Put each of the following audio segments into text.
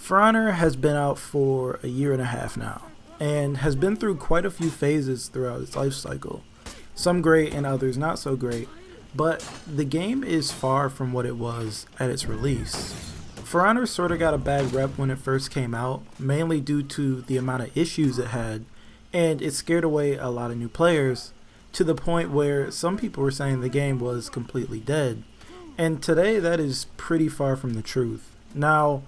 For Honor has been out for a year and a half now, and has been through quite a few phases throughout its life cycle. Some great and others not so great, but the game is far from what it was at its release. For Honor sort of got a bad rep when it first came out, mainly due to the amount of issues it had, and it scared away a lot of new players, to the point where some people were saying the game was completely dead. And today that is pretty far from the truth. Now,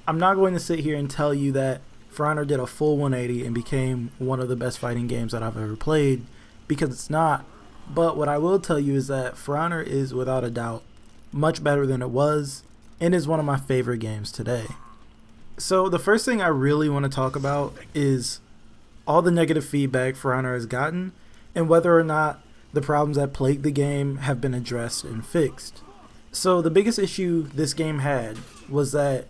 I'm not going to sit here and tell you that For Honor did a full 180 and became one of the best fighting games that I've ever played, because it's not. But what I will tell you is that For Honor is without a doubt much better than it was, and is one of my favorite games today. So the first thing I really want to talk about is all the negative feedback For Honor has gotten, and whether or not the problems that plagued the game have been addressed and fixed. So the biggest issue this game had was that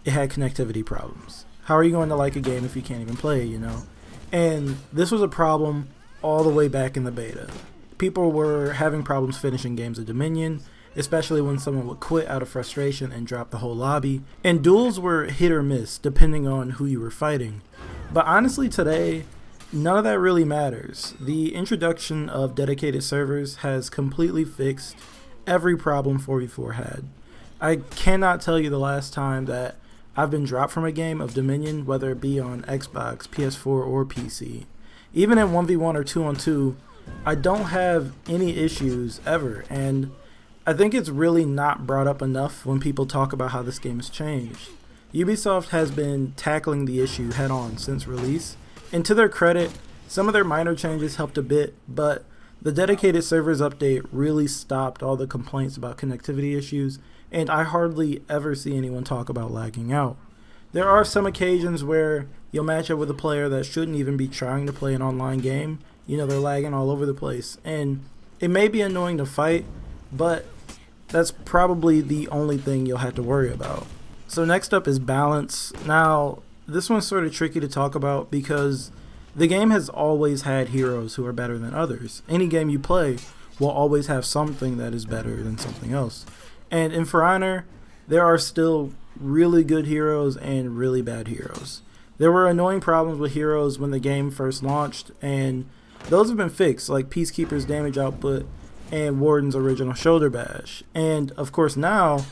it had connectivity problems. How are you going to like a game if you can't even play it, you know? And this was a problem all the way back in the beta. People were having problems finishing games of Dominion, especially when someone would quit out of frustration and drop the whole lobby. And duels were hit or miss depending on who you were fighting. But honestly today, none of that really matters. The introduction of dedicated servers has completely fixed every problem 4v4 had. I cannot tell you the last time that I've been dropped from a game of Dominion, whether it be on Xbox, PS4, or PC. Even in 1v1 or 2-on-2, I don't have any issues ever, and I think it's really not brought up enough when people talk about how this game has changed. Ubisoft has been tackling the issue head on since release, and to their credit, some of their minor changes helped a bit, but the dedicated servers update really stopped all the complaints about connectivity issues, and I hardly ever see anyone talk about lagging out. There are some occasions where you'll match up with a player that shouldn't even be trying to play an online game. You know, they're lagging all over the place, and it may be annoying to fight, but that's probably the only thing you'll have to worry about. So next up is balance. Now, this one's sort of tricky to talk about because the game has always had heroes who are better than others. Any game you play will always have something that is better than something else. And in For Honor, there are still really good heroes and really bad heroes. There were annoying problems with heroes when the game first launched, and those have been fixed, like Peacekeeper's damage output and Warden's original shoulder bash. And of course now,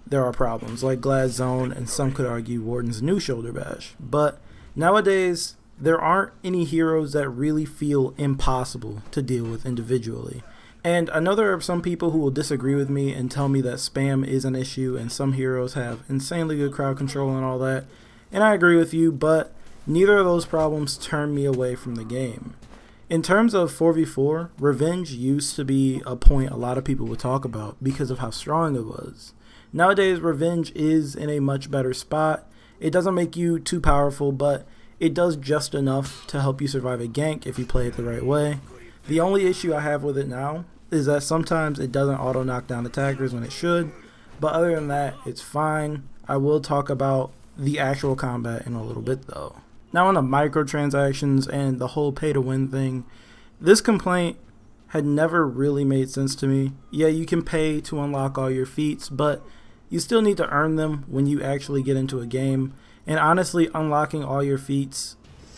there are problems like Glad Zone, and some could argue Warden's new shoulder bash. But nowadays, there aren't any heroes that really feel impossible to deal with individually. And I know there are some people who will disagree with me and tell me that spam is an issue and some heroes have insanely good crowd control and all that. And I agree with you, but neither of those problems turn me away from the game. In terms of 4v4, Revenge used to be a point a lot of people would talk about because of how strong it was. Nowadays, Revenge is in a much better spot. It doesn't make you too powerful, but it does just enough to help you survive a gank if you play it the right way. The only issue I have with it now is that sometimes it doesn't auto knock down attackers when it should, but other than that, it's fine. I will talk about the actual combat in a little bit though. Now on the microtransactions and the whole pay to win thing, this complaint had never really made sense to me. Yeah, you can pay to unlock all your feats, but you still need to earn them when you actually get into a game. And honestly, unlocking all your feats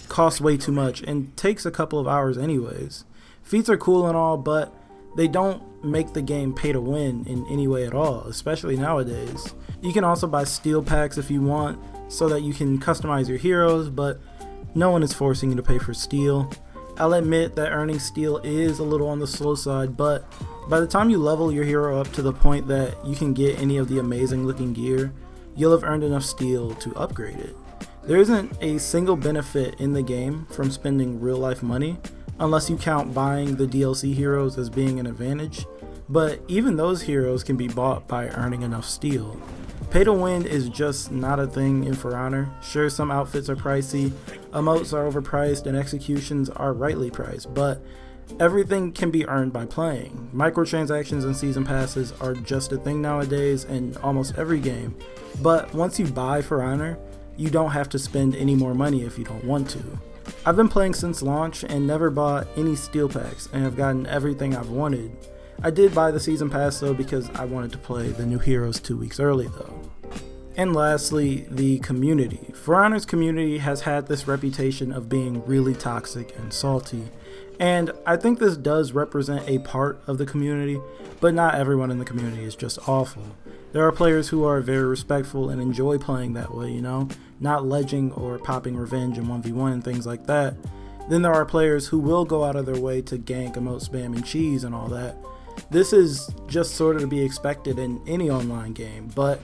costs way too much and takes a couple of hours anyways. Feats are cool and all, but they don't make the game pay to win in any way at all, especially nowadays. You can also buy steel packs if you want, so that you can customize your heroes, but no one is forcing you to pay for steel. I'll admit that earning steel is a little on the slow side, but by the time you level your hero up to the point that you can get any of the amazing looking gear, you'll have earned enough steel to upgrade it. There isn't a single benefit in the game from spending real life money, unless you count buying the DLC heroes as being an advantage, but even those heroes can be bought by earning enough steel. Pay to win is just not a thing in For Honor. Sure, some outfits are pricey, emotes are overpriced, and executions are rightly priced, but everything can be earned by playing. Microtransactions and season passes are just a thing nowadays in almost every game, but once you buy For Honor, you don't have to spend any more money if you don't want to. I've been playing since launch and never bought any steel packs and have gotten everything I've wanted. I did buy the season pass though because I wanted to play the new heroes 2 weeks early though. And lastly, the community. For Honor's community has had this reputation of being really toxic and salty, and I think this does represent a part of the community, but not everyone in the community is just awful. There are players who are very respectful and enjoy playing that way, not ledging or popping revenge in 1v1 and things like that. Then there are players who will go out of their way to gank, emote, spam, and cheese and all that. This is just sort of to be expected in any online game, but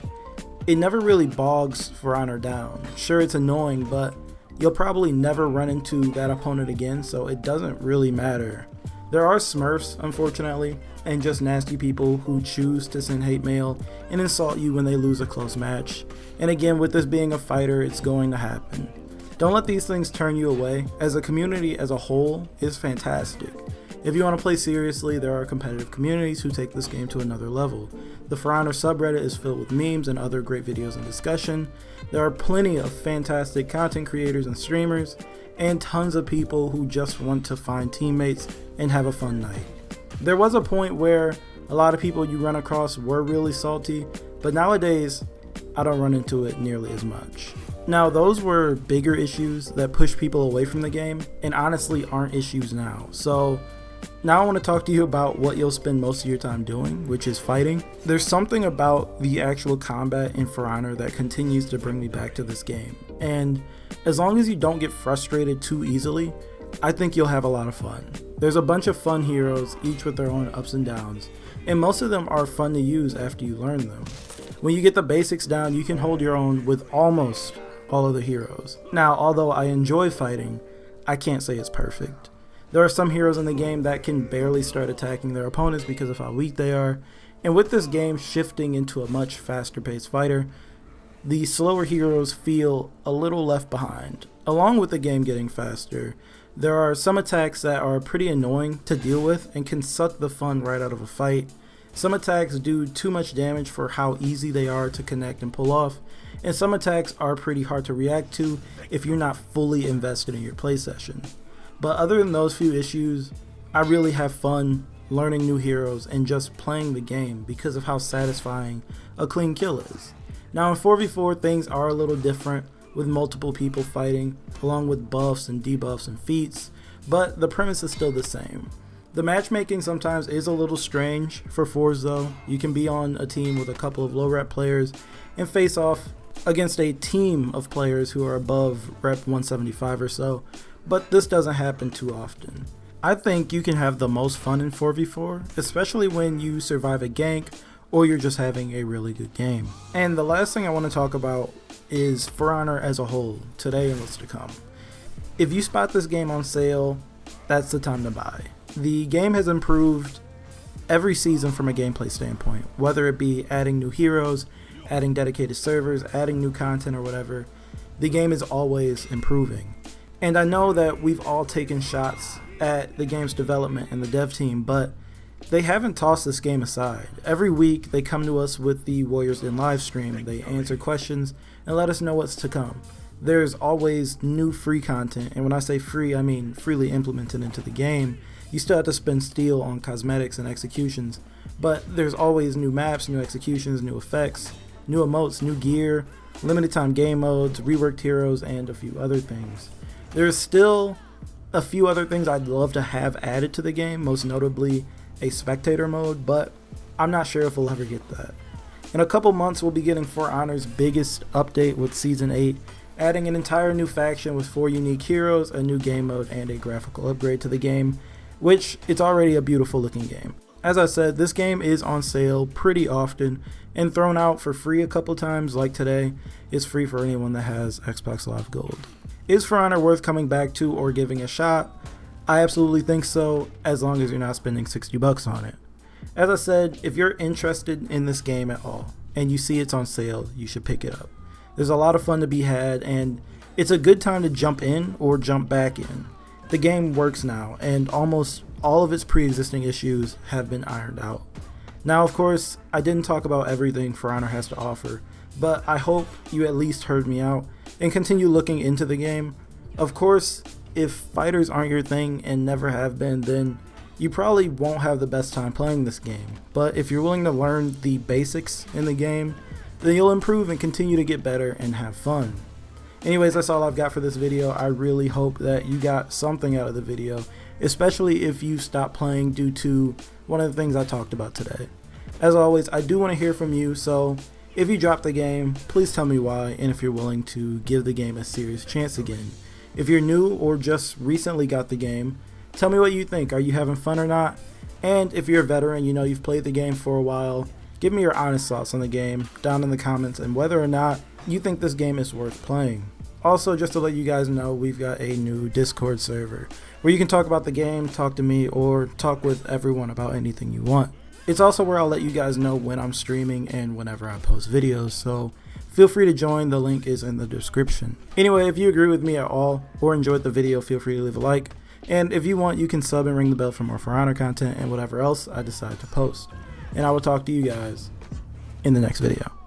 it never really bogs For Honor down. Sure, it's annoying, but you'll probably never run into that opponent again, so it doesn't really matter. There are smurfs, unfortunately, and just nasty people who choose to send hate mail and insult you when they lose a close match. And again, with this being a fighter, it's going to happen. Don't let these things turn you away, as a community as a whole is fantastic. If you want to play seriously, there are competitive communities who take this game to another level. The For Honor subreddit is filled with memes and other great videos and discussion. There are plenty of fantastic content creators and streamers, and tons of people who just want to find teammates and have a fun night. There was a point where a lot of people you run across were really salty, but nowadays I don't run into it nearly as much. Now, those were bigger issues that push people away from the game, and honestly aren't issues now. So now I want to talk to you about what you'll spend most of your time doing, which is fighting. There's something about the actual combat in For Honor that continues to bring me back to this game, and as long as you don't get frustrated too easily, I think you'll have a lot of fun. There's a bunch of fun heroes, each with their own ups and downs, and most of them are fun to use after you learn them. When you get the basics down, you can hold your own with almost all of the heroes. Now, although I enjoy fighting, I can't say it's perfect. There are some heroes in the game that can barely start attacking their opponents because of how weak they are, and with this game shifting into a much faster paced fighter, the slower heroes feel a little left behind. Along with the game getting faster, there are some attacks that are pretty annoying to deal with and can suck the fun right out of a fight. Some attacks do too much damage for how easy they are to connect and pull off, and some attacks are pretty hard to react to if you're not fully invested in your play session. But other than those few issues, I really have fun learning new heroes and just playing the game because of how satisfying a clean kill is. Now in 4v4 things are a little different with multiple people fighting along with buffs and debuffs and feats, but the premise is still the same. The matchmaking sometimes is a little strange for 4s though. You can be on a team with a couple of low rep players and face off against a team of players who are above rep 175 or so, but this doesn't happen too often. I think you can have the most fun in 4v4, especially when you survive a gank or you're just having a really good game. And the last thing I want to talk about is For Honor as a whole, today and what's to come. If you spot this game on sale, that's the time to buy. The game has improved every season from a gameplay standpoint, whether it be adding new heroes, adding dedicated servers, adding new content or whatever. The game is always improving. And I know that we've all taken shots at the game's development and the dev team, but they haven't tossed this game aside. Every week they come to us with the Warriors in live stream, they answer questions and let us know what's to come. There's always new free content, and when I say free, I mean freely implemented into the game. You still have to spend steel on cosmetics and executions, but there's always new maps, new executions, new effects, new emotes, new gear, limited time game modes, reworked heroes, and a few other things. There's still a few other things I'd love to have added to the game, most notably a Spectator Mode, but I'm not sure if we'll ever get that. In a couple months, we'll be getting For Honor's biggest update with Season 8, adding an entire new faction with 4 unique heroes, a new game mode, and a graphical upgrade to the game, which it's already a beautiful looking game. As I said, this game is on sale pretty often and thrown out for free a couple times, like today. It's free for anyone that has Xbox Live Gold. Is For Honor worth coming back to or giving a shot? I absolutely think so, as long as you're not spending $60 on it. As I said, if you're interested in this game at all and you see it's on sale, you should pick it up. There's a lot of fun to be had, and it's a good time to jump in or jump back in. The game works now, and almost all of its pre-existing issues have been ironed out. Now, of course, I didn't talk about everything For Honor has to offer, but I hope you at least heard me out and continue looking into the game. Of course, if fighters aren't your thing and never have been, then you probably won't have the best time playing this game. But if you're willing to learn the basics in the game, then you'll improve and continue to get better and have fun. Anyways, that's all I've got for this video. I really hope that you got something out of the video, especially if you stopped playing due to one of the things I talked about today. As always, I do want to hear from you, so if you dropped the game, please tell me why and if you're willing to give the game a serious chance again. If you're new or just recently got the game, tell me what you think. Are you having fun or not? And if you're a veteran, you know you've played the game for a while, give me your honest thoughts on the game down in the comments and whether or not you think this game is worth playing. Also, just to let you guys know, we've got a new Discord server where you can talk about the game, talk to me, or talk with everyone about anything you want. It's also where I'll let you guys know when I'm streaming and whenever I post videos, so feel free to join. The link is in the description. Anyway, if you agree with me at all or enjoyed the video, feel free to leave a like. And if you want, you can sub and ring the bell for more For Honor content and whatever else I decide to post. And I will talk to you guys in the next video.